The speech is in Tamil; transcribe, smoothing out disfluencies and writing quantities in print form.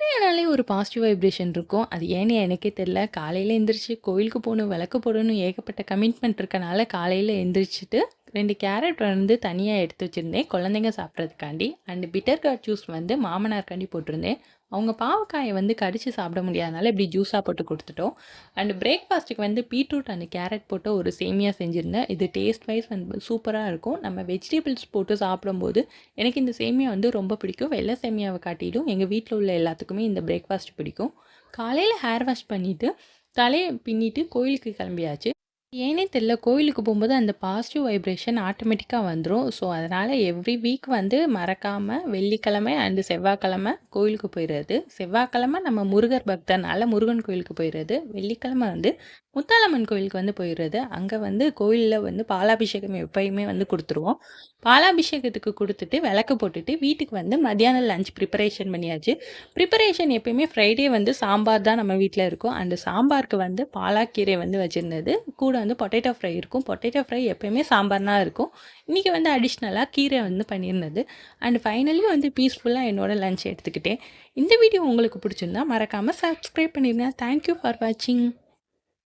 ஃப்ரைடேனாலே ஒரு பாசிட்டிவ் வைப்ரேஷன் இருக்கும். அது ஏன்னு எனக்கே தெரியல. காலையில எந்திரிச்சு கோயிலுக்கு போணும், விளக்கு போடணும், ஏகப்பட்ட கமிட்மெண்ட் இருக்கனால காலையில எந்திரிச்சுட்டு 2 கேரட் வந்து தனியா எடுத்து வச்சிருந்தேன். குழந்தைங்க சாப்பிட்றதுக்காண்டி. அண்ட் பிட்டர் கார்ட் ஜூஸ் வந்து மாமனாருக்காண்டி போட்டிருந்தேன். அவங்க பாவக்காய வந்து கடிச்சு சாப்பிட முடியாதனால இப்படி ஜூஸா போட்டு குடுத்துட்டோம். அண்ட் பிரேக்ஃபாஸ்ட்டுக்கு வந்து பீட்ரூட் அண்ட் கேரட் போட்ட ஒரு சேமியா செஞ்சிருந்தேன். இது டேஸ்ட் வைஸ் வந்து சூப்பரா இருக்கும். நம்ம வெஜிடபிள்ஸ் போட்டு சாப்பிடும்போது எனக்கு இந்த சேமியா வந்து ரொம்ப பிடிக்கும். வெள்ளை சேமியாவ காட்டிலும் எங்க வீட்ல உள்ள எல்லாத்துக்குமே இந்த பிரேக்ஃபாஸ்ட் பிடிக்கும். காலையில ஹேர் வாஷ் பண்ணிட்டு, தலைய பின்னிட்டு கோயிலுக்கு கிளம்பியாச்சு. ஏன்னே தெரியல கோயிலுக்கு போம்போது அந்த பாசிட்டிவ் வைப்ரேஷன் ஆட்டோமேட்டிக்கா வந்துரும். ஸோ, அதனால எவ்ரி வீக் வந்து மறக்காம வெள்ளிக்கிழமை அண்ட் செவ்வாய்க்கிழமை கோயிலுக்கு போயிறது. செவ்வாய்க்கிழமை நம்ம முருகர் பக்தர்னால முருகன் கோயிலுக்கு போயிறது. வெள்ளிக்கிழமை வந்து முத்தாலம்மன் கோயிலுக்கு வந்து போயிறது. அங்க வந்து கோயில்ல வந்து பாலாபிஷேகம் எப்பயுமே வந்து குடுத்துருவோம். பாலாபிஷேகத்துக்கு குடுத்துட்டு, விளக்கு போட்டுட்டு வீட்டுக்கு வந்து மத்தியானம் லஞ்ச் ப்ரிப்பரேஷன் பண்ணியாச்சு. ப்ரிப்பரேஷன் எப்பயுமே ஃப்ரைடே வந்து சாம்பார் தான் நம்ம வீட்ல இருக்கும். அண்ட் சாம்பாருக்கு வந்து பாலாக்கீரை வந்து வச்சிருந்தது. கூட வந்து பொட்டேட்டோ ஃப்ரை இருக்கும். பொட்டேட்டோ ஃப்ரை எப்பயுமே சாம்பார்னா இருக்கும். இன்னைக்கு வந்து அடிஷ்னலா கீரை வந்து பண்ணியிருந்தது. அண்ட் ஃபைனலி வந்து பீஸ்ஃபுல்லா என்னோட லஞ்ச் எடுத்துக்கிட்டேன். இந்த வீடியோ உங்களுக்கு பிடிச்சிருந்தா மறக்காம சப்ஸ்கிரைப் பண்ணிருங்க. தேங்க் யூ ஃபார் வாட்சிங்.